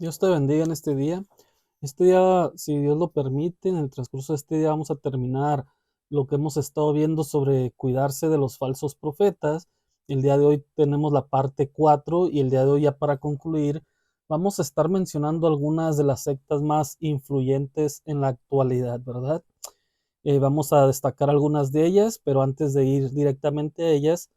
Dios te bendiga en este día. Este día, si Dios lo permite, en el transcurso de este día vamos a terminar lo que hemos estado viendo sobre cuidarse de los falsos profetas. El día de hoy tenemos la parte 4 y el día de hoy ya para concluir vamos a estar mencionando algunas de las sectas más influyentes en la actualidad, ¿verdad? Vamos a destacar algunas de ellas, pero antes de ir directamente a ellas,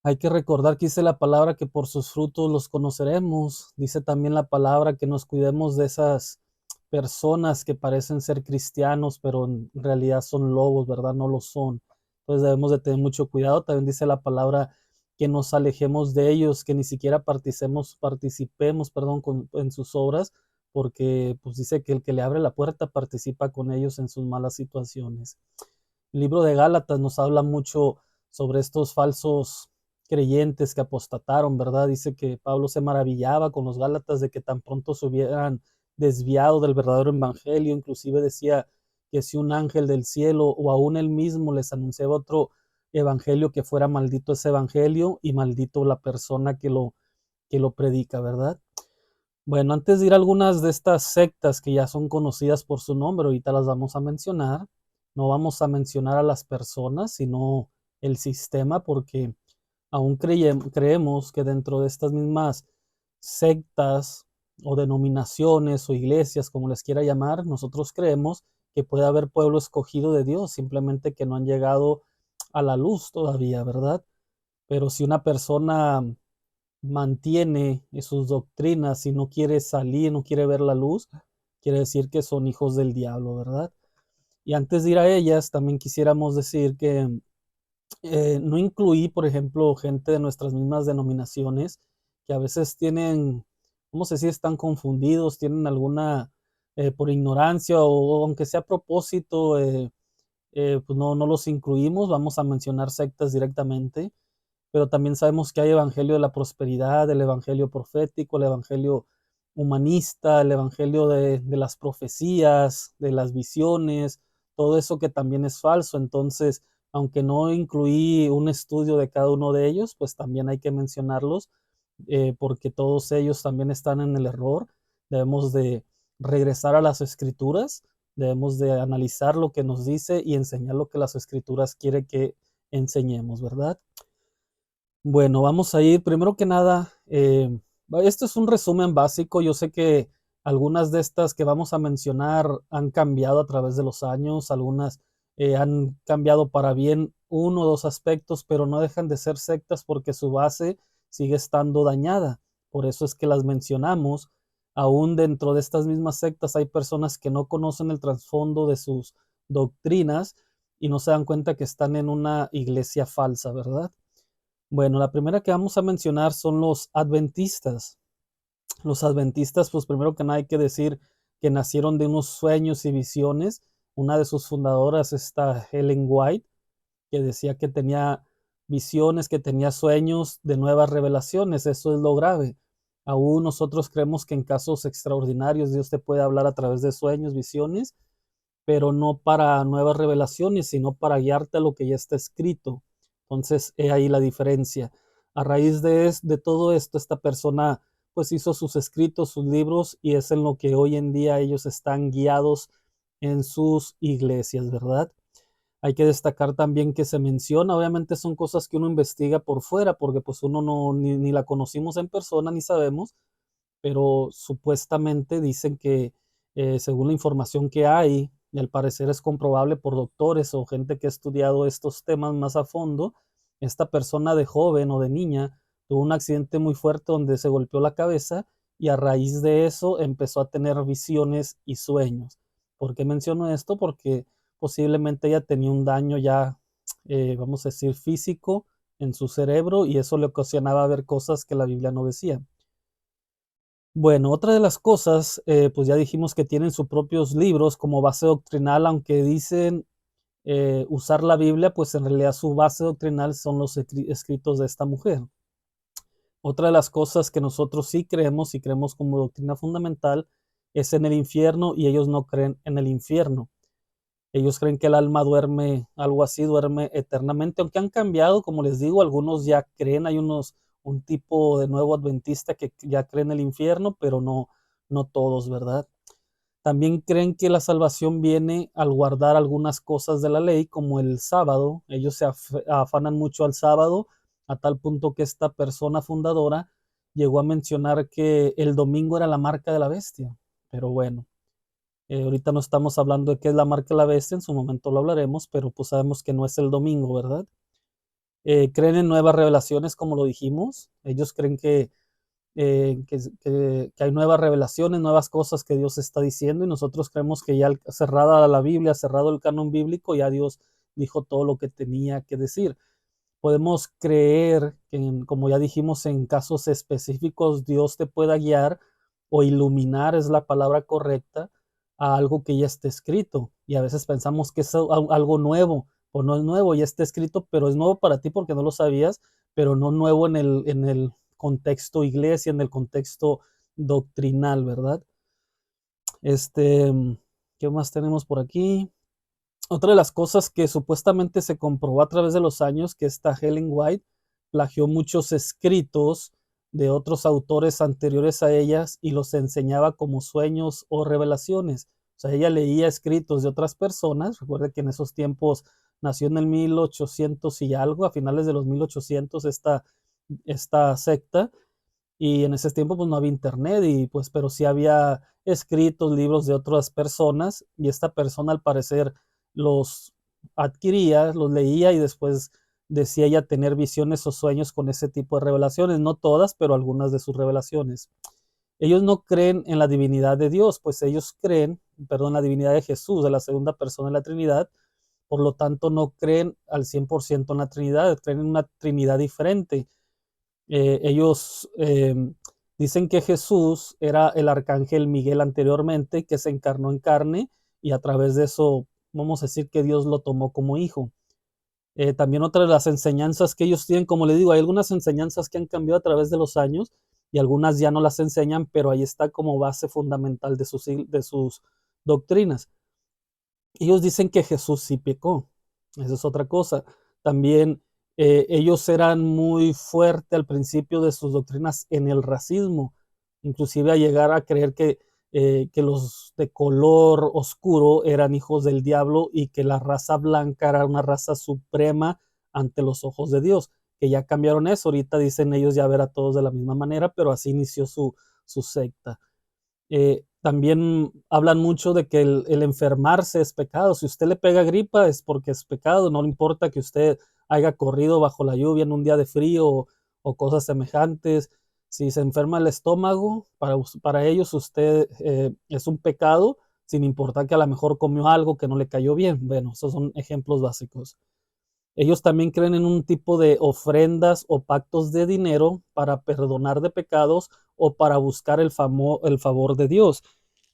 hay que recordar que dice la palabra que por sus frutos los conoceremos. Dice también la palabra que nos cuidemos de esas personas que parecen ser cristianos, pero en realidad son lobos, ¿verdad? No lo son. Entonces debemos de tener mucho cuidado. También dice la palabra que nos alejemos de ellos, que ni siquiera participemos, perdón, en sus obras, porque pues dice que el que le abre la puerta participa con ellos en sus malas situaciones. El libro de Gálatas nos habla mucho sobre estos falsos creyentes que apostataron, ¿verdad? Dice que Pablo se maravillaba con los Gálatas de que tan pronto se hubieran desviado del verdadero evangelio, inclusive decía que si un ángel del cielo o aún él mismo les anunciaba otro evangelio, que fuera maldito ese evangelio y maldito la persona que lo predica, ¿verdad? Bueno, antes de ir a algunas de estas sectas que ya son conocidas por su nombre, ahorita las vamos a mencionar. No vamos a mencionar a las personas, sino el sistema, porque aún creemos que dentro de estas mismas sectas o denominaciones o iglesias, como les quiera llamar, nosotros creemos que puede haber pueblo escogido de Dios, simplemente que no han llegado a la luz todavía, ¿verdad? Pero si una persona mantiene sus doctrinas y no quiere salir, no quiere ver la luz, quiere decir que son hijos del diablo, ¿verdad? Y antes de ir a ellas, también quisiéramos decir que no incluí, por ejemplo, gente de nuestras mismas denominaciones que a veces tienen, ¿cómo se dice? Están confundidos, tienen alguna, por ignorancia o aunque sea a propósito, pues no los incluimos, vamos a mencionar sectas directamente, pero también sabemos que hay evangelio de la prosperidad, el evangelio profético, el evangelio humanista, el evangelio de las profecías, de las visiones, todo eso que también es falso. Entonces, aunque no incluí un estudio de cada uno de ellos, pues también hay que mencionarlos, porque todos ellos también están en el error. Debemos de regresar a las escrituras, debemos de analizar lo que nos dice y enseñar lo que las escrituras quiere que enseñemos, ¿verdad? Bueno, vamos a ir, primero que nada, esto es un resumen básico. Yo sé que algunas de estas que vamos a mencionar han cambiado a través de los años, algunas han cambiado para bien uno o dos aspectos, pero no dejan de ser sectas porque su base sigue estando dañada. Por eso es que las mencionamos. Aún dentro de estas mismas sectas hay personas que no conocen el trasfondo de sus doctrinas y no se dan cuenta que están en una iglesia falsa, ¿verdad? Bueno, la primera que vamos a mencionar son los adventistas. Los adventistas, pues primero que nada hay que decir que nacieron de unos sueños y visiones. Una de sus fundadoras está Helen White, que decía que tenía visiones, que tenía sueños de nuevas revelaciones. Eso es lo grave. Aún nosotros creemos que en casos extraordinarios Dios te puede hablar a través de sueños, visiones, pero no para nuevas revelaciones, sino para guiarte a lo que ya está escrito. Entonces, he ahí la diferencia. A raíz de todo esto, esta persona pues hizo sus escritos, sus libros, y es en lo que hoy en día ellos están guiados en sus iglesias, ¿verdad? Hay que destacar también que se menciona, obviamente son cosas que uno investiga por fuera, porque pues uno no, ni la conocimos en persona, ni sabemos, pero supuestamente dicen que según la información que hay, y al parecer es comprobable por doctores o gente que ha estudiado estos temas más a fondo, esta persona de joven o de niña tuvo un accidente muy fuerte donde se golpeó la cabeza y a raíz de eso empezó a tener visiones y sueños. ¿Por qué menciono esto? Porque posiblemente ella tenía un daño ya, vamos a decir, físico en su cerebro y eso le ocasionaba ver cosas que la Biblia no decía. Bueno, otra de las cosas, pues ya dijimos que tienen sus propios libros como base doctrinal, aunque dicen usar la Biblia, pues en realidad su base doctrinal son los escritos de esta mujer. Otra de las cosas que nosotros sí creemos y creemos como doctrina fundamental es en el infierno y ellos no creen en el infierno. Ellos creen que el alma duerme, algo así, duerme eternamente, aunque han cambiado, como les digo, algunos ya creen, hay un tipo de nuevo adventista que ya cree en el infierno, pero no todos, ¿verdad? También creen que la salvación viene al guardar algunas cosas de la ley, como el sábado. Ellos se afanan mucho al sábado, a tal punto que esta persona fundadora llegó a mencionar que el domingo era la marca de la bestia. Pero bueno, ahorita no estamos hablando de qué es la marca de la bestia, en su momento lo hablaremos, pero pues sabemos que no es el domingo, ¿verdad? Creen en nuevas revelaciones, como lo dijimos. Ellos creen que hay nuevas revelaciones, nuevas cosas que Dios está diciendo, y nosotros creemos que ya cerrada la Biblia, cerrado el canon bíblico, ya Dios dijo todo lo que tenía que decir. Podemos creer que, como ya dijimos, en casos específicos Dios te pueda guiar o iluminar, es la palabra correcta, a algo que ya está escrito. Y a veces pensamos que es algo nuevo, o no es nuevo, ya está escrito, pero es nuevo para ti porque no lo sabías, pero no nuevo en el contexto iglesia, en el contexto doctrinal, ¿verdad? Este, ¿qué más tenemos por aquí? Otra de las cosas que supuestamente se comprobó a través de los años, que esta Helen White plagió muchos escritos de otros autores anteriores a ellas y los enseñaba como sueños o revelaciones. O sea, ella leía escritos de otras personas. Recuerde que en esos tiempos nació en el 1800 y algo, a finales de los 1800 esta secta, y en ese tiempo pues no había internet, y pues pero sí había escritos, libros de otras personas, y esta persona al parecer los adquiría, los leía y después decía ella tener visiones o sueños con ese tipo de revelaciones, no todas, pero algunas de sus revelaciones. Ellos no creen en la divinidad de Dios, pues ellos creen, perdón, la divinidad de Jesús, de la segunda persona de la Trinidad. Por lo tanto no creen al 100% en la Trinidad, creen en una Trinidad diferente. Ellos dicen que Jesús era el arcángel Miguel anteriormente, que se encarnó en carne, y a través de eso vamos a decir que Dios lo tomó como hijo. También otra de las enseñanzas que ellos tienen, como le digo, hay algunas enseñanzas que han cambiado a través de los años y algunas ya no las enseñan, pero ahí está como base fundamental de sus doctrinas. Ellos dicen que Jesús sí pecó, esa es otra cosa. También ellos eran muy fuertes al principio de sus doctrinas en el racismo, inclusive a llegar a creer que los de color oscuro eran hijos del diablo y que la raza blanca era una raza suprema ante los ojos de Dios, que ya cambiaron eso. Ahorita dicen ellos ya ver a todos de la misma manera, pero así inició su secta. También hablan mucho de que el enfermarse es pecado. Si usted le pega gripa es porque es pecado, no le importa que usted haya corrido bajo la lluvia en un día de frío o cosas semejantes. Si se enferma el estómago, para ellos usted es un pecado, sin importar que a lo mejor comió algo que no le cayó bien. Bueno, esos son ejemplos básicos. Ellos también creen en un tipo de ofrendas o pactos de dinero para perdonar de pecados o para buscar el favor de Dios.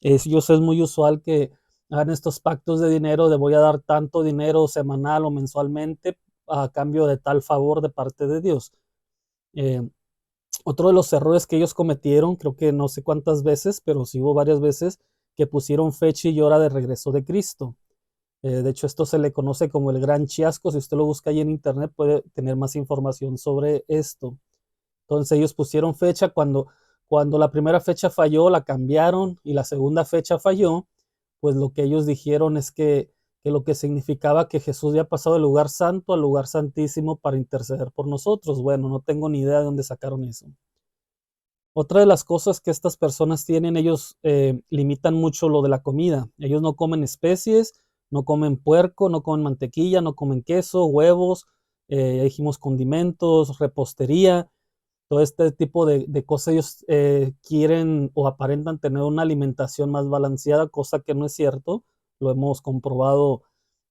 Ellos es muy usual que hagan estos pactos de dinero de voy a dar tanto dinero semanal o mensualmente a cambio de tal favor de parte de Dios. Eh, Otro de los errores que ellos cometieron, creo que no sé cuántas veces, pero sí hubo varias veces, que pusieron fecha y hora de regreso de Cristo. De hecho, esto se le conoce como el gran chasco. Si usted lo busca ahí en internet, puede tener más información sobre esto. Entonces, ellos pusieron fecha cuando la primera fecha falló, la cambiaron y la segunda fecha falló, pues lo que ellos dijeron es que lo que significaba que Jesús había pasado del lugar santo al lugar santísimo para interceder por nosotros. Bueno, no tengo ni idea de dónde sacaron eso. Otra de las cosas que estas personas tienen, ellos limitan mucho lo de la comida. Ellos no comen especies, no comen puerco, no comen mantequilla, no comen queso, huevos, dijimos condimentos, repostería, todo este tipo de cosas. Ellos quieren o aparentan tener una alimentación más balanceada, cosa que no es cierto. Lo hemos comprobado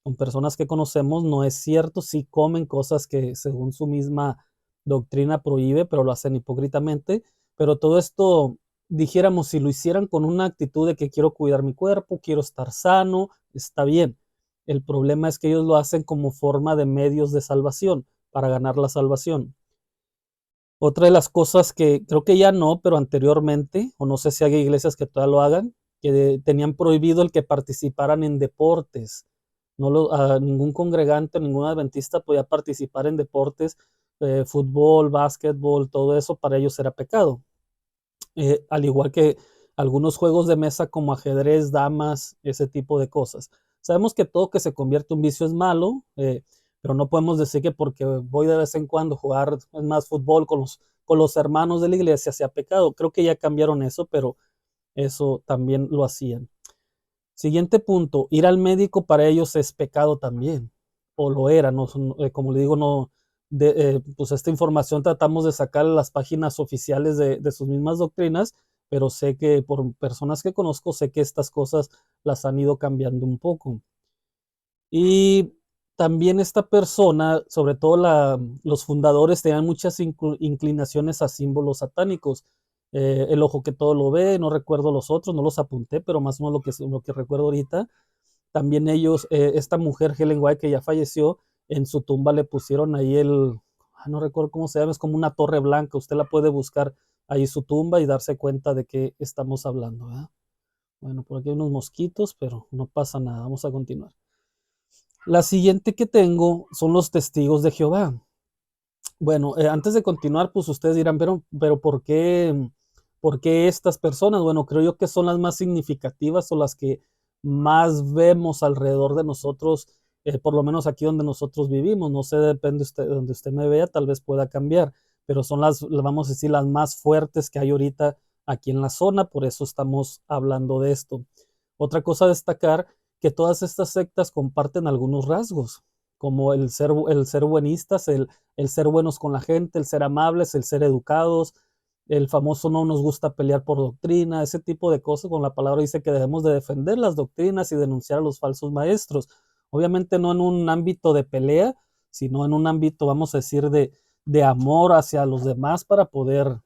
con personas que conocemos, no es cierto. Sí comen cosas que según su misma doctrina prohíbe, pero lo hacen hipócritamente. Pero todo esto, dijéramos, si lo hicieran con una actitud de que quiero cuidar mi cuerpo, quiero estar sano, está bien. El problema es que ellos lo hacen como forma de medios de salvación, para ganar la salvación. Otra de las cosas que creo que ya no, pero anteriormente, o no sé si hay iglesias que todavía lo hagan, que tenían prohibido el que participaran en deportes. No ningún congregante, ningún adventista podía participar en deportes, fútbol, básquetbol, todo eso para ellos era pecado. Al igual que algunos juegos de mesa como ajedrez, damas, ese tipo de cosas. Sabemos que todo que se convierte en vicio es malo, pero no podemos decir que porque voy de vez en cuando a jugar más fútbol con los hermanos de la iglesia sea pecado. Creo que ya cambiaron eso, pero eso también lo hacían. Siguiente punto, ir al médico para ellos es pecado también, o lo era, no, como le digo, no, pues esta información tratamos de sacar las páginas oficiales de sus mismas doctrinas, pero sé que por personas que conozco, sé que estas cosas las han ido cambiando un poco. Y también esta persona, sobre todo los fundadores, tenían muchas inclinaciones a símbolos satánicos. El ojo que todo lo ve, no recuerdo los otros, no los apunté, pero más o menos lo que recuerdo ahorita. También ellos, esta mujer, Helen White, que ya falleció, en su tumba le pusieron ahí no recuerdo cómo se llama, es como una torre blanca. Usted la puede buscar ahí su tumba y darse cuenta de qué estamos hablando, ¿verdad? Bueno, por aquí hay unos mosquitos, pero no pasa nada. Vamos a continuar. La siguiente que tengo son los testigos de Jehová. Bueno, antes de continuar, pues ustedes dirán, pero ¿por qué estas personas? Bueno, creo yo que son las más significativas o las que más vemos alrededor de nosotros, por lo menos aquí donde nosotros vivimos. No sé, depende de donde usted me vea, tal vez pueda cambiar, pero son vamos a decir, las más fuertes que hay ahorita aquí en la zona, por eso estamos hablando de esto. Otra cosa a destacar, que todas estas sectas comparten algunos rasgos, como el ser buenistas, el ser buenos con la gente, el ser amables, el ser educados, el famoso no nos gusta pelear por doctrina, ese tipo de cosas. Con la palabra dice que debemos de defender las doctrinas y denunciar a los falsos maestros. Obviamente no en un ámbito de pelea, sino en un ámbito, vamos a decir, de amor hacia los demás para poder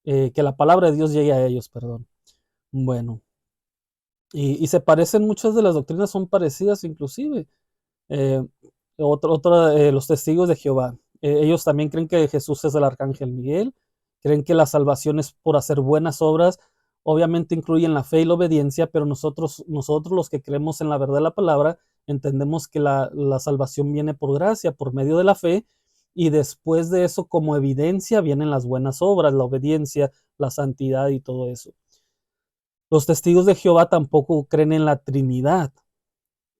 que la palabra de Dios llegue a ellos, perdón. Bueno, y se parecen, muchas de las doctrinas son parecidas inclusive. Eh, los testigos de Jehová. Ellos también creen que Jesús es el arcángel Miguel, creen que la salvación es por hacer buenas obras, obviamente incluyen la fe y la obediencia, pero nosotros los que creemos en la verdad de la palabra, entendemos que la salvación viene por gracia, por medio de la fe, y después de eso, como evidencia, vienen las buenas obras, la obediencia, la santidad y todo eso. Los testigos de Jehová tampoco creen en la Trinidad.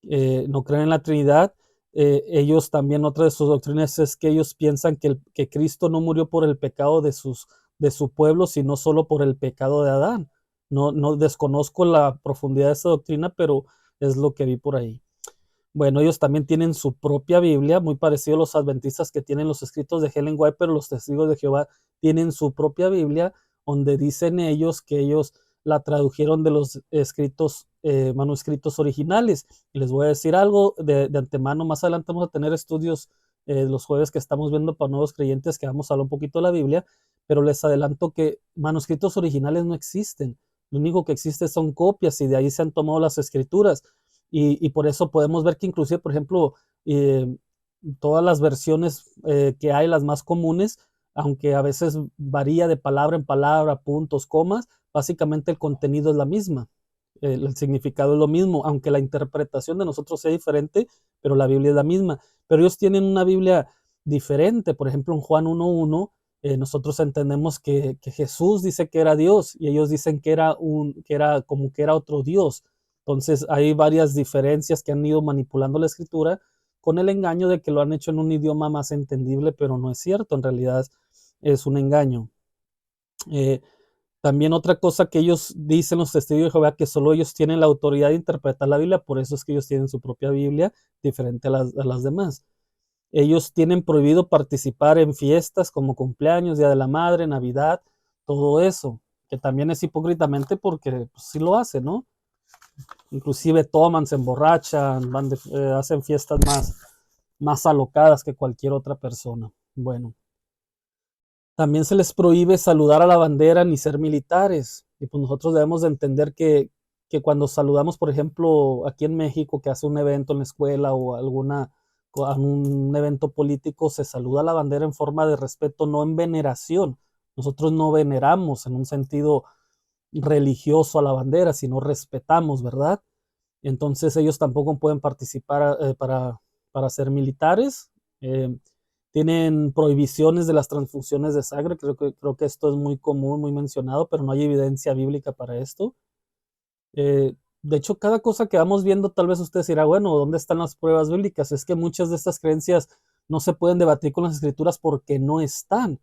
No creen en la Trinidad. Ellos también, otra de sus doctrinas es que ellos piensan que Cristo no murió por el pecado de su pueblo, sino solo por el pecado de Adán. No desconozco la profundidad de esa doctrina, pero es lo que vi por ahí. Bueno, ellos también tienen su propia Biblia, muy parecido a los adventistas que tienen los escritos de Helen White, pero los testigos de Jehová tienen su propia Biblia, donde dicen ellos que ellos la tradujeron de los manuscritos originales. Y les voy a decir algo de antemano, más adelante vamos a tener estudios los jueves que estamos viendo para nuevos creyentes, que vamos a hablar un poquito de la Biblia, pero les adelanto que manuscritos originales no existen. Lo único que existe son copias y de ahí se han tomado las escrituras. Y por eso podemos ver que inclusive, por ejemplo, todas las versiones que hay, las más comunes, aunque a veces varía de palabra en palabra, puntos, comas, básicamente el contenido es la misma, el significado es lo mismo, aunque la interpretación de nosotros sea diferente, pero la Biblia es la misma. Pero ellos tienen una Biblia diferente. Por ejemplo, en Juan 1:1, nosotros entendemos que Jesús dice que era Dios y ellos dicen que era como que era otro Dios. Entonces hay varias diferencias que han ido manipulando la escritura con el engaño de que lo han hecho en un idioma más entendible, pero no es cierto, en realidad es un engaño. También otra cosa que ellos dicen, los testigos de Jehová, que solo ellos tienen la autoridad de interpretar la Biblia, por eso es que ellos tienen su propia Biblia, diferente a las demás. Ellos tienen prohibido participar en fiestas como cumpleaños, Día de la Madre, Navidad, todo eso, que también es hipócritamente porque pues, sí lo hacen, ¿no? Inclusive toman, se emborrachan, hacen fiestas más alocadas que cualquier otra persona. Bueno, también se les prohíbe saludar a la bandera ni ser militares. Y pues nosotros debemos de entender que cuando saludamos, por ejemplo, aquí en México, que hace un evento en la escuela o un evento político, se saluda a la bandera en forma de respeto, no en veneración. Nosotros no veneramos en un sentido religioso a la bandera, sino respetamos, ¿verdad? Entonces ellos tampoco pueden participar para ser militares. tienen prohibiciones de las transfusiones de sangre. Creo que esto es muy común, muy mencionado, pero no hay evidencia bíblica para esto. De hecho, cada cosa que vamos viendo, tal vez usted dirá, bueno, ¿dónde están las pruebas bíblicas? Es que muchas de estas creencias no se pueden debatir con las escrituras porque no están.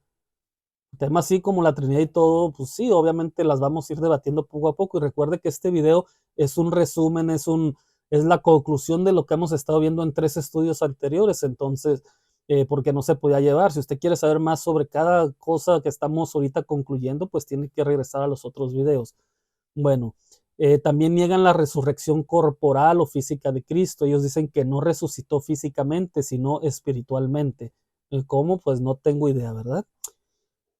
Temas así como la Trinidad y todo, pues sí, obviamente las vamos a ir debatiendo poco a poco. Y recuerde que este video es un resumen, es la conclusión de lo que hemos estado viendo en 3 estudios anteriores. Entonces, porque no se podía llevar. Si usted quiere saber más sobre cada cosa que estamos ahorita concluyendo, pues tiene que regresar a los otros videos. Bueno, también niegan la resurrección corporal o física de Cristo. Ellos dicen que no resucitó físicamente, sino espiritualmente. ¿Cómo? Pues no tengo idea, ¿verdad?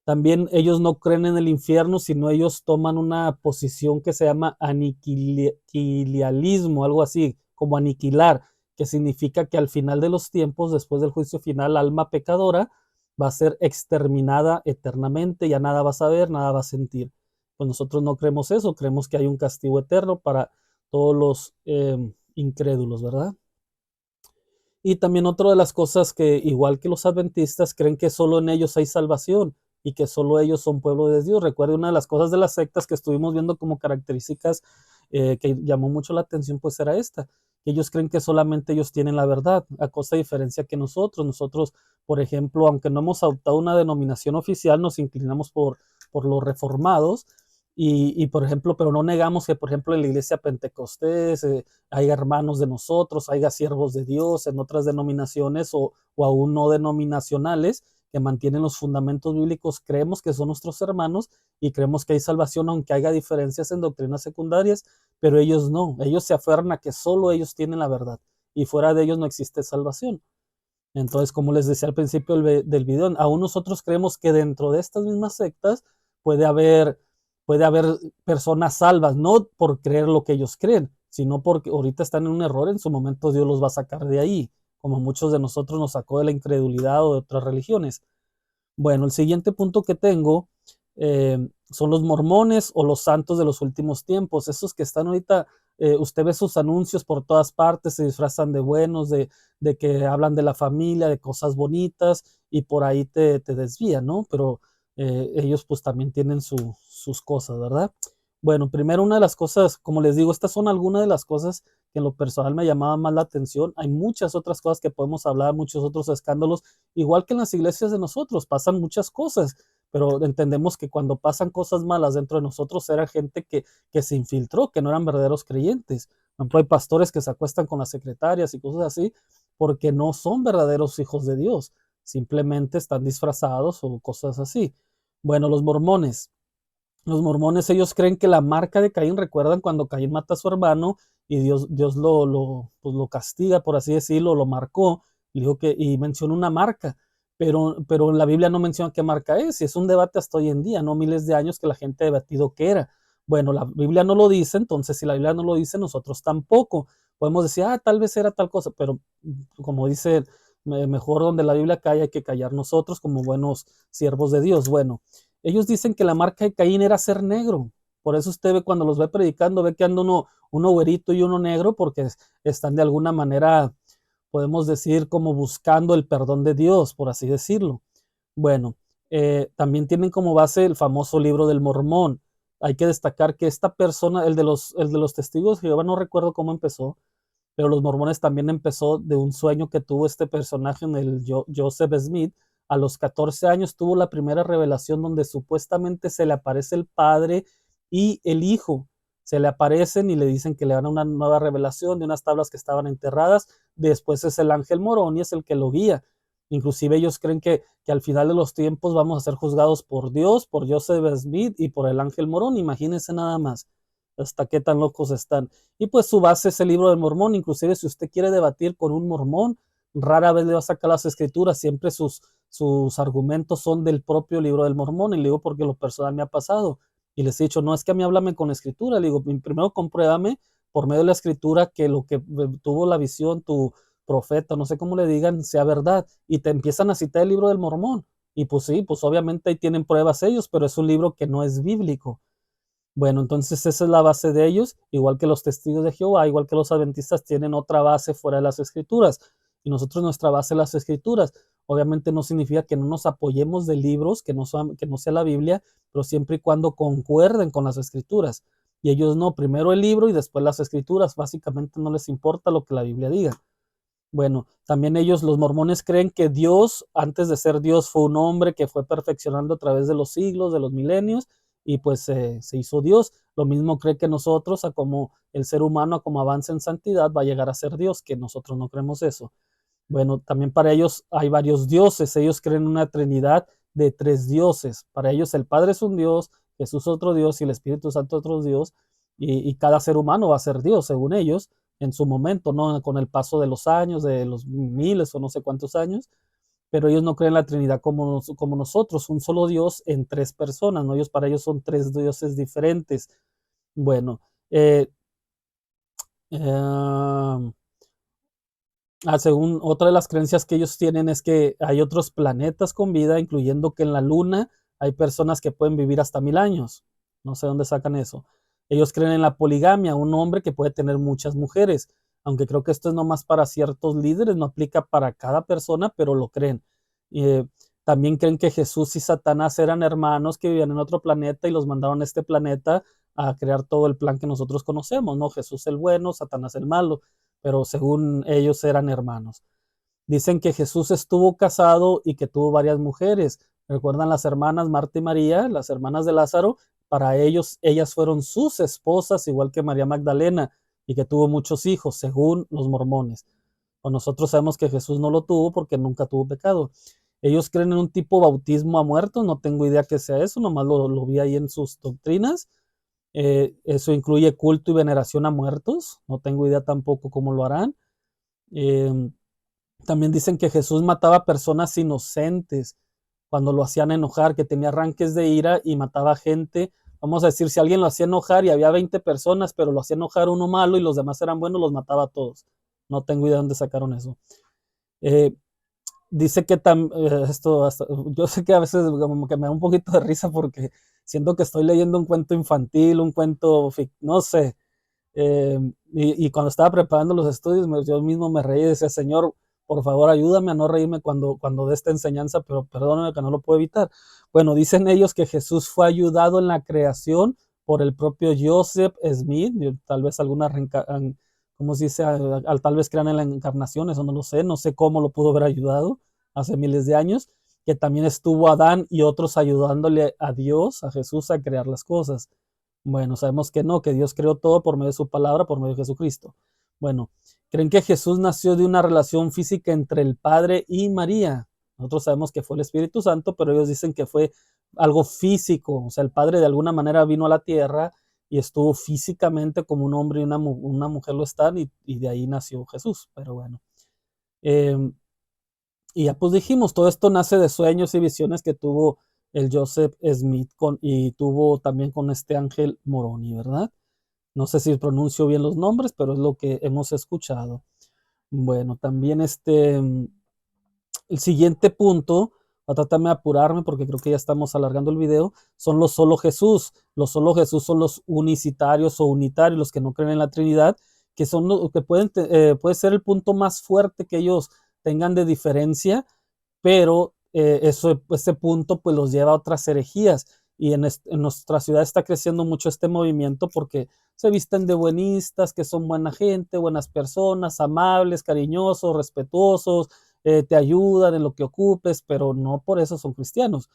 También ellos no creen en el infierno, sino ellos toman una posición que se llama aniquilialismo, algo así, como aniquilar, que significa que al final de los tiempos, después del juicio final, la alma pecadora va a ser exterminada eternamente, ya nada va a saber, nada va a sentir. Pues nosotros no creemos eso, creemos que hay un castigo eterno para todos los incrédulos, ¿verdad? Y también otra de las cosas que, igual que los adventistas, creen que solo en ellos hay salvación y que solo ellos son pueblo de Dios. Recuerde, una de las cosas de las sectas que estuvimos viendo como características que llamó mucho la atención, pues era esta, que ellos creen que solamente ellos tienen la verdad, a cosa diferencia que nosotros. Nosotros, por ejemplo, aunque no hemos adoptado una denominación oficial, nos inclinamos por los reformados. Por ejemplo, pero no negamos que, por ejemplo, en la iglesia pentecostés hay hermanos de nosotros, haya siervos de Dios en otras denominaciones o aún no denominacionales que mantienen los fundamentos bíblicos. Creemos que son nuestros hermanos y creemos que hay salvación, aunque haya diferencias en doctrinas secundarias, pero ellos no. Ellos se aferran a que solo ellos tienen la verdad y fuera de ellos no existe salvación. Entonces, como les decía al principio del video, aún nosotros creemos que dentro de estas mismas sectas puede haber, puede haber personas salvas, no por creer lo que ellos creen, sino porque ahorita están en un error, en su momento Dios los va a sacar de ahí, como muchos de nosotros nos sacó de la incredulidad o de otras religiones. Bueno, el siguiente punto que tengo son los mormones o los santos de los últimos tiempos. Esos que están ahorita, usted ve sus anuncios por todas partes, se disfrazan de buenos, de que hablan de la familia, de cosas bonitas y por ahí te desvían, ¿no? Pero ellos pues también tienen sus cosas, ¿verdad? Bueno, primero una de las cosas, como les digo, estas son algunas de las cosas que en lo personal me llamaban más la atención. Hay muchas otras cosas que podemos hablar, muchos otros escándalos, igual que en las iglesias de nosotros, pasan muchas cosas, pero entendemos que cuando pasan cosas malas dentro de nosotros era gente que se infiltró, que no eran verdaderos creyentes. Por ejemplo, hay pastores que se acuestan con las secretarias y cosas así porque no son verdaderos hijos de Dios, simplemente están disfrazados o cosas así. Bueno, los mormones, ellos creen que la marca de Caín, recuerdan cuando Caín mata a su hermano y Dios pues lo castiga, por así decirlo, lo marcó, y menciona una marca, pero la Biblia no menciona qué marca es, y es un debate hasta hoy en día, no miles de años que la gente ha debatido qué era. Bueno, la Biblia no lo dice, entonces si la Biblia no lo dice, nosotros tampoco. Podemos decir, tal vez era tal cosa, pero como dice, mejor donde la Biblia calla hay que callar nosotros como buenos siervos de Dios. Bueno, ellos dicen que la marca de Caín era ser negro. Por eso usted ve cuando los ve predicando, ve que anda uno güerito y uno negro, porque están de alguna manera, podemos decir, como buscando el perdón de Dios, por así decirlo. Bueno, también tienen como base el famoso libro del Mormón. Hay que destacar que esta persona, el de los testigos de Jehová, no recuerdo cómo empezó, pero los mormones también empezó de un sueño que tuvo este personaje en el Joseph Smith. A los 14 años tuvo la primera revelación donde supuestamente se le aparece el padre y el hijo. Se le aparecen y le dicen que le dan una nueva revelación de unas tablas que estaban enterradas. Después es el ángel Moroni, es el que lo guía. Inclusive ellos creen que al final de los tiempos vamos a ser juzgados por Dios, por Joseph Smith y por el ángel Moroni. Imagínense nada más hasta qué tan locos están. Y pues su base es el libro del Mormón. Inclusive si usted quiere debatir con un mormón, rara vez le va a sacar las escrituras, siempre sus argumentos son del propio libro del Mormón. Y le digo porque lo personal me ha pasado. Y les he dicho, no es que a mí háblame con escritura. Le digo, primero compruébame por medio de la escritura que lo que tuvo la visión, tu profeta, no sé cómo le digan, sea verdad. Y te empiezan a citar el libro del Mormón. Y pues sí, pues obviamente ahí tienen pruebas ellos, pero es un libro que no es bíblico. Bueno, entonces esa es la base de ellos, igual que los testigos de Jehová, igual que los adventistas tienen otra base fuera de las escrituras. Y nosotros nuestra base es las escrituras. Obviamente no significa que no nos apoyemos de libros que no sea la Biblia, pero siempre y cuando concuerden con las escrituras. Y ellos no, primero el libro y después las escrituras. Básicamente no les importa lo que la Biblia diga. Bueno, también ellos, los mormones, creen que Dios, antes de ser Dios, fue un hombre que fue perfeccionando a través de los siglos, de los milenios, y pues se hizo Dios. Lo mismo cree que nosotros, a como el ser humano, a como avanza en santidad, va a llegar a ser Dios, que nosotros no creemos eso. Bueno, también para ellos hay varios dioses. Ellos creen una trinidad de 3 dioses. Para ellos el Padre es un Dios, Jesús otro Dios y el Espíritu Santo otro Dios. Y cada ser humano va a ser Dios, según ellos, en su momento, ¿no? Con el paso de los años, de los miles o no sé cuántos años. Pero ellos no creen la Trinidad como nosotros, un solo Dios en 3 personas, ¿no? Para ellos son 3 dioses diferentes. Bueno, eh, eh, según otra de las creencias que ellos tienen es que hay otros planetas con vida, incluyendo que en la Luna hay personas que pueden vivir hasta 1000 años. No sé dónde sacan eso. Ellos creen en la poligamia, un hombre que puede tener muchas mujeres, aunque creo que esto es nomás para ciertos líderes, no aplica para cada persona, pero lo creen. Eh, También creen que Jesús y Satanás eran hermanos que vivían en otro planeta y los mandaron a este planeta a crear todo el plan que nosotros conocemos, ¿no? Jesús el bueno, Satanás el malo, pero según ellos eran hermanos. Dicen que Jesús estuvo casado y que tuvo varias mujeres. ¿Recuerdan las hermanas Marta y María, las hermanas de Lázaro? Para ellos, ellas fueron sus esposas, igual que María Magdalena, y que tuvo muchos hijos, según los mormones. O nosotros sabemos que Jesús no lo tuvo porque nunca tuvo pecado. Ellos creen en un tipo bautismo a muertos, no tengo idea que sea eso, nomás lo vi ahí en sus doctrinas. Eso incluye culto y veneración a muertos, no tengo idea tampoco cómo lo harán. Eh, También dicen que Jesús mataba personas inocentes cuando lo hacían enojar, que tenía arranques de ira y mataba gente. Vamos a decir, si alguien lo hacía enojar y había 20 personas, pero lo hacía enojar uno malo y los demás eran buenos, los mataba a todos. No tengo idea de dónde sacaron eso. Eh, Dice que yo sé que a veces como que me da un poquito de risa porque siento que estoy leyendo un cuento infantil, un cuento, no sé, y cuando estaba preparando los estudios, yo mismo me reí y decía, Señor, por favor, ayúdame a no reírme cuando dé esta enseñanza, pero perdóname que no lo puedo evitar. Bueno, dicen ellos que Jesús fue ayudado en la creación por el propio Joseph Smith, tal vez alguna ¿cómo se dice? Tal vez crean en la encarnación, eso no lo sé, no sé cómo lo pudo haber ayudado hace miles de años, que también estuvo Adán y otros ayudándole a Dios, a Jesús, a crear las cosas. Bueno, sabemos que no, que Dios creó todo por medio de su palabra, por medio de Jesucristo. Bueno, creen que Jesús nació de una relación física entre el Padre y María. Nosotros sabemos que fue el Espíritu Santo, pero ellos dicen que fue algo físico. O sea, el Padre de alguna manera vino a la tierra y estuvo físicamente como un hombre y una mujer lo están, y de ahí nació Jesús. Pero bueno. Eh, y ya pues dijimos, todo esto nace de sueños y visiones que tuvo el Joseph Smith y tuvo también con este Ángel Moroni, ¿verdad? No sé si pronuncio bien los nombres, pero es lo que hemos escuchado. Bueno, también el siguiente punto, a tratarme de apurarme porque creo que ya estamos alargando el video, son los solo Jesús. Los solo Jesús son los unicitarios o unitarios, los que no creen en la Trinidad, que son los que puede ser el punto más fuerte que ellos tengan de diferencia, pero ese punto pues los lleva a otras herejías. Y en nuestra ciudad está creciendo mucho este movimiento porque se visten de buenistas, que son buena gente, buenas personas, amables, cariñosos, respetuosos, te ayudan en lo que ocupes, pero no por eso son cristianos.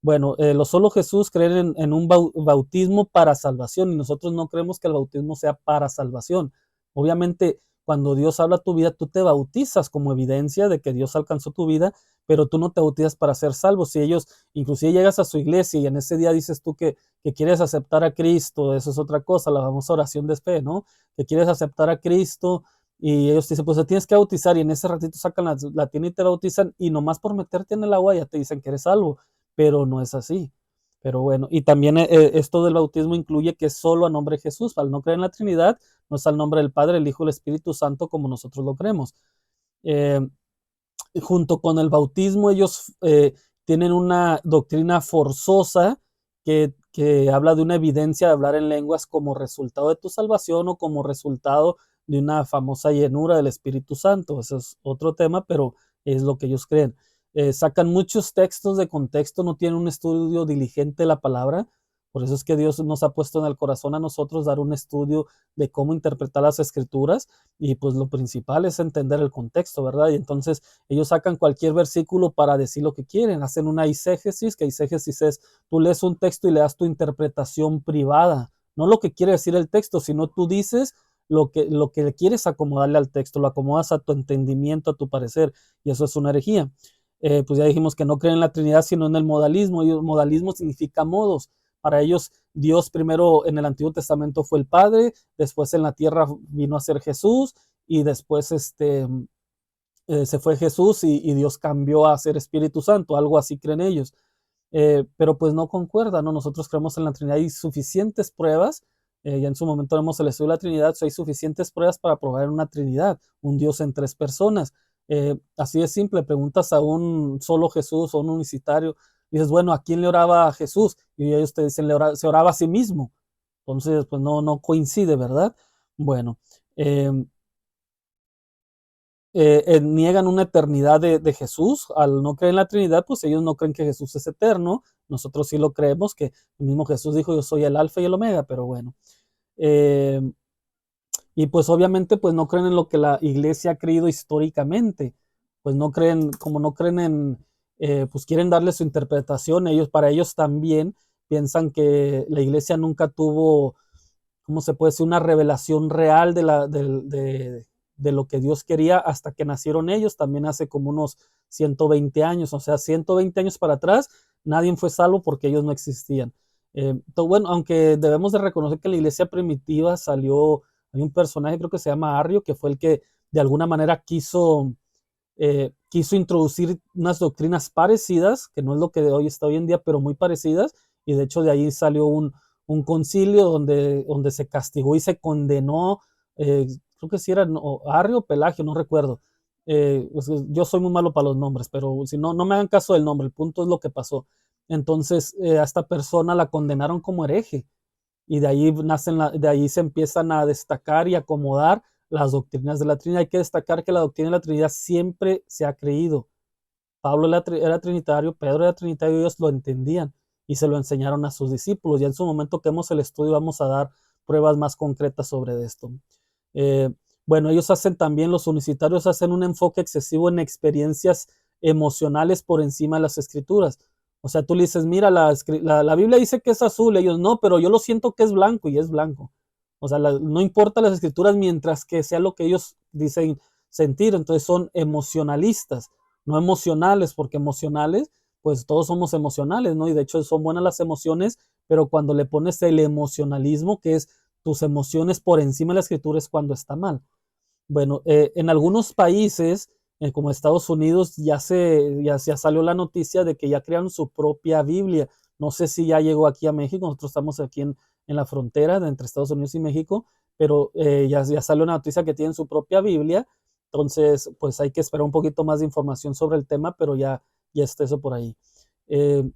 Bueno, los solo Jesús creen en un bautismo para salvación y nosotros no creemos que el bautismo sea para salvación. Obviamente, cuando Dios habla a tu vida, tú te bautizas como evidencia de que Dios alcanzó tu vida, pero tú no te bautizas para ser salvo. Si ellos, inclusive llegas a su iglesia y en ese día dices tú que quieres aceptar a Cristo, eso es otra cosa, la famosa oración de fe, ¿no? Que quieres aceptar a Cristo y ellos te dicen, pues te tienes que bautizar y en ese ratito sacan la tina y te bautizan y nomás por meterte en el agua ya te dicen que eres salvo, pero no es así. Pero bueno, y también esto del bautismo incluye que es solo a nombre de Jesús, al no creer en la Trinidad, no es al nombre del Padre, el Hijo y el Espíritu Santo como nosotros lo creemos. Eh, Junto con el bautismo, ellos tienen una doctrina forzosa que habla de una evidencia de hablar en lenguas como resultado de tu salvación o como resultado de una famosa llenura del Espíritu Santo. Ese es otro tema, pero es lo que ellos creen. sacan muchos textos de contexto, no tienen un estudio diligente de la palabra. Por eso es que Dios nos ha puesto en el corazón a nosotros dar un estudio de cómo interpretar las escrituras, y pues lo principal es entender el contexto, ¿verdad? Y entonces ellos sacan cualquier versículo para decir lo que quieren, hacen una eisegesis, que eisegesis es, tú lees un texto y le das tu interpretación privada, no lo que quiere decir el texto, sino tú dices lo que quieres acomodarle al texto, lo acomodas a tu entendimiento, a tu parecer, y eso es una herejía. Pues ya dijimos que no creen en la Trinidad, sino en el modalismo, y el modalismo significa modos. Para ellos, Dios primero en el Antiguo Testamento fue el Padre, después en la tierra vino a ser Jesús, y después se fue Jesús y Dios cambió a ser Espíritu Santo, algo así creen ellos. Pero pues no concuerda, ¿no? Nosotros creemos en la Trinidad, hay suficientes pruebas, ya en su momento vemos el estudio de la Trinidad, hay suficientes pruebas para probar una Trinidad, un Dios en tres personas. Así de simple, preguntas a un solo Jesús o un unicitario, dices, bueno, ¿a quién le oraba a Jesús? Y ellos te dicen, se oraba a sí mismo. Entonces, pues no coincide, ¿verdad? Bueno, eh, niegan una eternidad de Jesús. Al no creer en la Trinidad, pues ellos no creen que Jesús es eterno. Nosotros sí lo creemos, que el mismo Jesús dijo, yo soy el alfa y el omega, pero bueno. Eh, y pues obviamente pues no creen en lo que la iglesia ha creído históricamente. Pues no creen, como no creen en, pues quieren darle su interpretación. Para ellos también piensan que la iglesia nunca tuvo, ¿cómo se puede decir? Una revelación real de lo que Dios quería hasta que nacieron ellos, también hace como unos 120 años, o sea, 120 años para atrás, nadie fue salvo porque ellos no existían. Bueno, aunque debemos de reconocer que en la iglesia primitiva hay un personaje, creo que se llama Arrio, que fue el que de alguna manera quiso introducir unas doctrinas parecidas, que no es lo que hoy está hoy en día, pero muy parecidas, y de hecho de ahí salió un concilio donde se castigó y se condenó, creo que si era Arrio o Pelagio, no recuerdo. Pues, yo soy muy malo para los nombres, pero si no, no me hagan caso del nombre, el punto es lo que pasó. Entonces, a esta persona la condenaron como hereje, y de ahí se empiezan a destacar y acomodar las doctrinas de la Trinidad. Hay que destacar que la doctrina de la Trinidad siempre se ha creído. Pablo era trinitario, Pedro era trinitario, ellos lo entendían y se lo enseñaron a sus discípulos. Ya en su momento que hemos el estudio vamos a dar pruebas más concretas sobre esto. Eh, bueno, ellos hacen también, los unicitarios hacen un enfoque excesivo en experiencias emocionales por encima de las escrituras. O sea, tú le dices, mira, la Biblia dice que es azul, ellos no, pero yo lo siento que es blanco y es blanco. O sea, no importa las escrituras mientras que sea lo que ellos dicen sentir. Entonces son emocionalistas, no emocionales, porque emocionales, pues todos somos emocionales, ¿no? Y de hecho son buenas las emociones, pero cuando le pones el emocionalismo, que es tus emociones por encima de la escritura, es cuando está mal. Bueno, en algunos países, como Estados Unidos, ya salió la noticia de que ya crearon su propia Biblia. No sé si ya llegó aquí a México, nosotros estamos aquí en la frontera entre Estados Unidos y México, pero ya salió una noticia que tienen su propia Biblia. Entonces, pues hay que esperar un poquito más de información sobre el tema, pero ya está eso por ahí. Eh,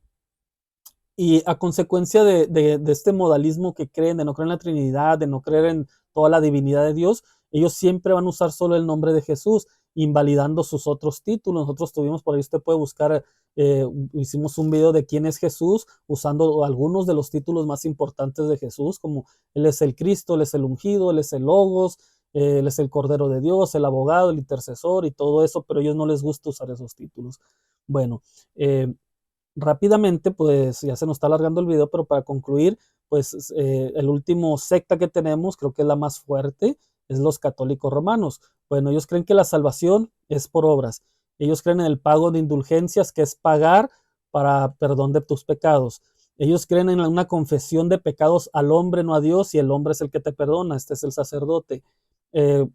y a consecuencia de este modalismo que creen, de no creer en la Trinidad, de no creer en toda la divinidad de Dios, ellos siempre van a usar solo el nombre de Jesús, invalidando sus otros títulos. Nosotros tuvimos, por ahí usted puede buscar, hicimos un video de quién es Jesús, usando algunos de los títulos más importantes de Jesús, como Él es el Cristo, Él es el ungido, Él es el Logos, Él es el Cordero de Dios, el abogado, el intercesor y todo eso, pero a ellos no les gusta usar esos títulos. Bueno, rápidamente, pues ya se nos está alargando el video, pero para concluir, pues el último secta que tenemos, creo que es la más fuerte, es los católicos romanos. Bueno, ellos creen que la salvación es por obras. Ellos creen en el pago de indulgencias, que es pagar para perdón de tus pecados. Ellos creen en una confesión de pecados al hombre, no a Dios, y el hombre es el que te perdona, este es el sacerdote.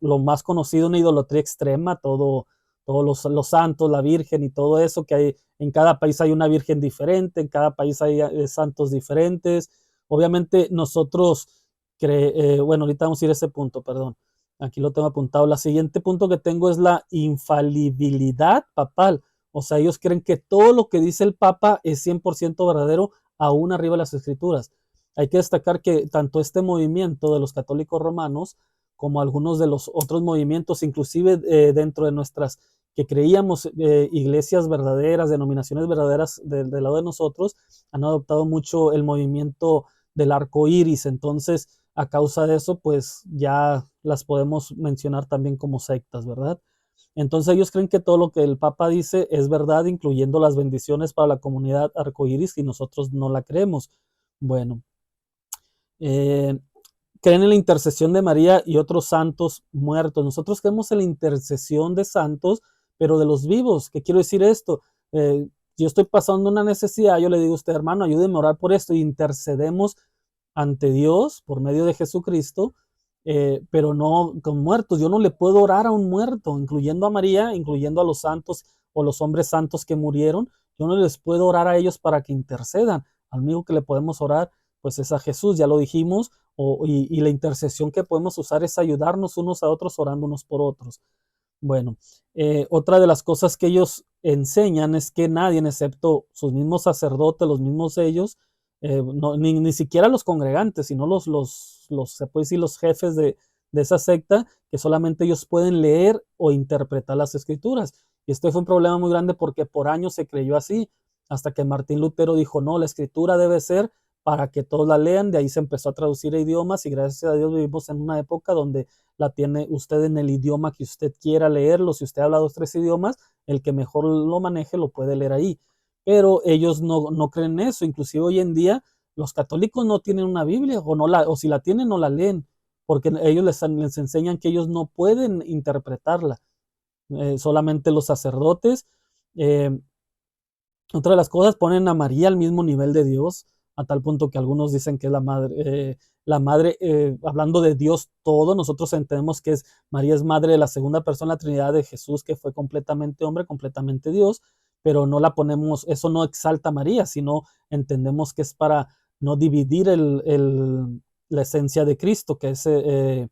Lo más conocido, una idolatría extrema, todos los santos, la Virgen y todo eso, que hay en cada país hay una Virgen diferente, en cada país hay santos diferentes. Obviamente nosotros, bueno, ahorita vamos a ir a ese punto, perdón. Aquí lo tengo apuntado. La siguiente punto que tengo es la infalibilidad papal. O sea, ellos creen que todo lo que dice el Papa es 100% verdadero, aún arriba de las escrituras. Hay que destacar que tanto este movimiento de los católicos romanos como algunos de los otros movimientos, inclusive dentro de nuestras que creíamos iglesias verdaderas, denominaciones verdaderas del lado de nosotros, han adoptado mucho el movimiento del arco iris. Entonces, a causa de eso, pues ya las podemos mencionar también como sectas, ¿verdad? Entonces ellos creen que todo lo que el Papa dice es verdad, incluyendo las bendiciones para la comunidad arcoíris, y nosotros no la creemos. Bueno, eh, creen en la intercesión de María y otros santos muertos. Nosotros creemos en la intercesión de santos, pero de los vivos. ¿Qué quiero decir esto? Yo estoy pasando una necesidad, yo le digo a usted, hermano, ayúdeme a orar por esto, y intercedemos ante Dios por medio de Jesucristo, pero no con muertos. Yo no le puedo orar a un muerto, incluyendo a María, incluyendo a los santos o los hombres santos que murieron. Yo no les puedo orar a ellos para que intercedan. Al único que le podemos orar, pues es a Jesús, ya lo dijimos, y la intercesión que podemos usar es ayudarnos unos a otros orando unos por otros. Bueno, otra de las cosas que ellos enseñan es que nadie, excepto sus mismos sacerdotes, los mismos ellos, ni siquiera los congregantes, sino se puede decir, los jefes de esa secta, que solamente ellos pueden leer o interpretar las escrituras. Y este fue un problema muy grande porque por años se creyó así, hasta que Martín Lutero dijo, no, la escritura debe ser para que todos la lean. De ahí se empezó a traducir a idiomas, y gracias a Dios vivimos en una época donde la tiene usted en el idioma que usted quiera leerlo. Si usted habla 2, 3 idiomas, el que mejor lo maneje lo puede leer ahí. Pero ellos no creen eso. Inclusive hoy en día los católicos no tienen una Biblia, o si la tienen no la leen, porque ellos les enseñan que ellos no pueden interpretarla, solamente los sacerdotes. Eh, Otra de las cosas, ponen a María al mismo nivel de Dios, a tal punto que algunos dicen que es la madre, hablando de Dios todo. Nosotros entendemos que María es madre de la segunda persona de la Trinidad de Jesús, que fue completamente hombre, completamente Dios, pero no la ponemos, eso no exalta a María, sino entendemos que es para no dividir la esencia de Cristo, que es ay,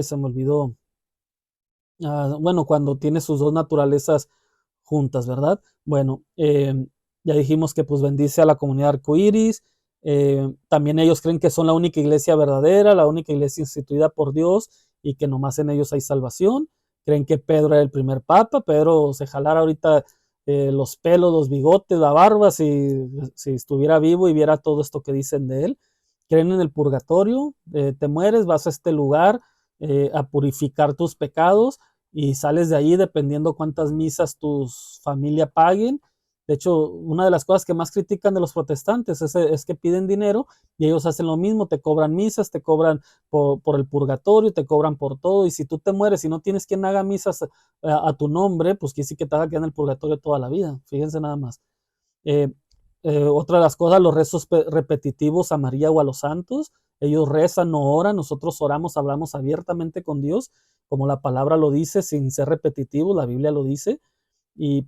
se me olvidó. Bueno, cuando tiene sus dos naturalezas juntas, ¿verdad? Bueno, ya dijimos que pues bendice a la comunidad arcoíris. También ellos creen que son la única iglesia verdadera, la única iglesia instituida por Dios, y que nomás en ellos hay salvación. Creen que Pedro era el primer papa. Pedro se jalara ahorita los pelos, los bigotes, la barba, si estuviera vivo y viera todo esto que dicen de él. Creen en el purgatorio. Te mueres, vas a este lugar a purificar tus pecados, y sales de ahí dependiendo cuántas misas tu familia paguen. De hecho, una de las cosas que más critican de los protestantes es que piden dinero, y ellos hacen lo mismo, te cobran misas, te cobran por el purgatorio, te cobran por todo. Y si tú te mueres y no tienes quien haga misas a tu nombre, pues quiere decir que te vas a quedar en el purgatorio toda la vida. Fíjense nada más. Eh, Otra de las cosas, los rezos repetitivos a María o a los santos. Ellos rezan, no oran. Nosotros oramos, hablamos abiertamente con Dios, como la palabra lo dice, sin ser repetitivo, la Biblia lo dice,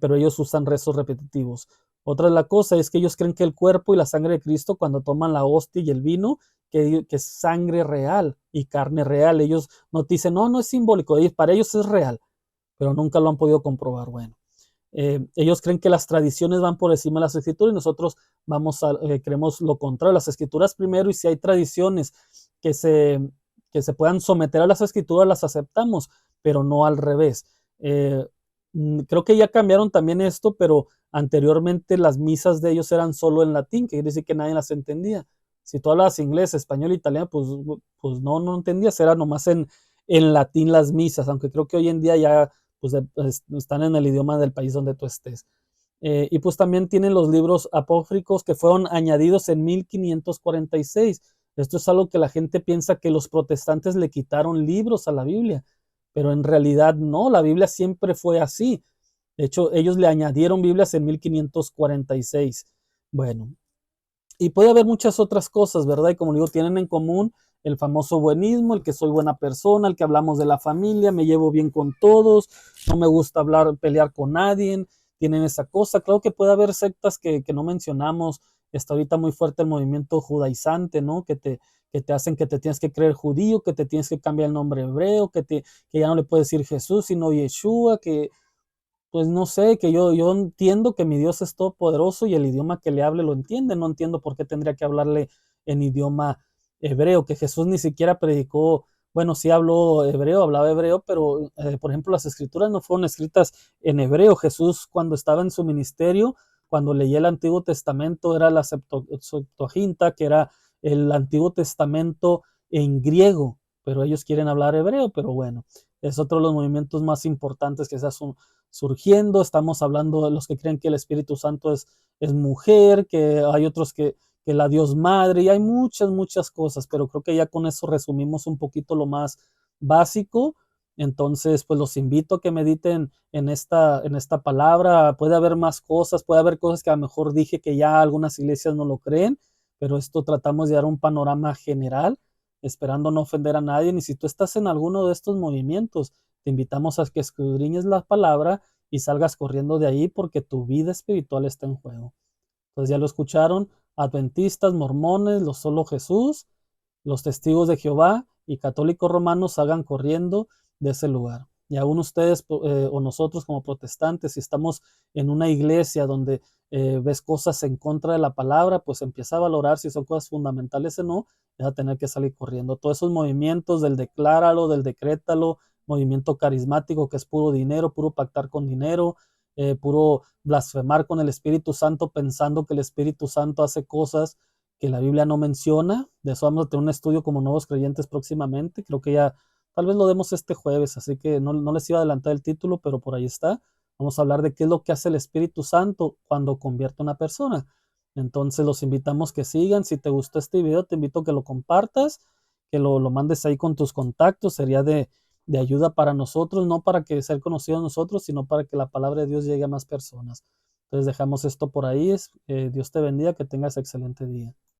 pero ellos usan rezos repetitivos. Otra de la cosa es que ellos creen que el cuerpo y la sangre de Cristo, cuando toman la hostia y el vino, que es sangre real y carne real. Ellos no te dicen, no es simbólico, para ellos es real, pero nunca lo han podido comprobar. Bueno, ellos creen que las tradiciones van por encima de las escrituras, y nosotros creemos lo contrario, las escrituras primero, y si hay tradiciones que se puedan someter a las escrituras, las aceptamos, pero no al revés. Creo que ya cambiaron también esto, pero anteriormente las misas de ellos eran solo en latín, que quiere decir que nadie las entendía. Si tú hablabas inglés, español, italiano, pues no entendías, era nomás en latín las misas, aunque creo que hoy en día ya pues están en el idioma del país donde tú estés. Y pues también tienen los libros apócrifos que fueron añadidos en 1546. Esto es algo que la gente piensa, que los protestantes le quitaron libros a la Biblia, pero en realidad no, la Biblia siempre fue así. De hecho, ellos le añadieron Biblias en 1546. Bueno, y puede haber muchas otras cosas, ¿verdad? Y como digo, tienen en común el famoso buenismo, el que soy buena persona, el que hablamos de la familia, me llevo bien con todos, no me gusta pelear con nadie. Tienen esa cosa. Claro que puede haber sectas que no mencionamos. Está ahorita muy fuerte el movimiento judaizante, ¿no? Que te hacen que te tienes que creer judío, que te tienes que cambiar el nombre hebreo, que ya no le puedes decir Jesús, sino Yeshua, que pues no sé, que yo entiendo que mi Dios es todopoderoso, y el idioma que le hable lo entiende. No entiendo por qué tendría que hablarle en idioma hebreo, que Jesús ni siquiera predicó Bueno, sí habló hebreo, hablaba hebreo, pero por ejemplo las escrituras no fueron escritas en hebreo. Jesús cuando estaba en su ministerio, cuando leía el Antiguo Testamento, era la Septuaginta, que era el Antiguo Testamento en griego, pero ellos quieren hablar hebreo, pero bueno, es otro de los movimientos más importantes que está surgiendo. Estamos hablando de los que creen que el Espíritu Santo es mujer, que hay otros que la Dios Madre, y hay muchas, muchas cosas, pero creo que ya con eso resumimos un poquito lo más básico. Entonces, pues los invito a que mediten en esta palabra. Puede haber más cosas, puede haber cosas que a lo mejor dije que ya algunas iglesias no lo creen, pero esto tratamos de dar un panorama general, esperando no ofender a nadie. Y si tú estás en alguno de estos movimientos, te invitamos a que escudriñes la palabra y salgas corriendo de ahí porque tu vida espiritual está en juego. Entonces ya lo escucharon, adventistas, mormones, los solo Jesús, los testigos de Jehová y católicos romanos salgan corriendo de ese lugar. Y aún ustedes o nosotros como protestantes, si estamos en una iglesia donde ves cosas en contra de la palabra, pues empieza a valorar si son cosas fundamentales o no, vas a tener que salir corriendo. Todos esos movimientos del decláralo, del decrétalo, movimiento carismático que es puro dinero, puro pactar con dinero, puro blasfemar con el Espíritu Santo pensando que el Espíritu Santo hace cosas que la Biblia no menciona. De eso vamos a tener un estudio como nuevos creyentes próximamente. Creo que ya tal vez lo demos este jueves, así que no les iba a adelantar el título, pero por ahí está. Vamos a hablar de qué es lo que hace el Espíritu Santo cuando convierte a una persona. Entonces los invitamos que sigan. Si te gustó este video, te invito a que lo compartas, que lo mandes ahí con tus contactos. Sería de ayuda para nosotros, no para que ser conocidos nosotros, sino para que la palabra de Dios llegue a más personas. Entonces dejamos esto por ahí. Dios te bendiga, que tengas excelente día.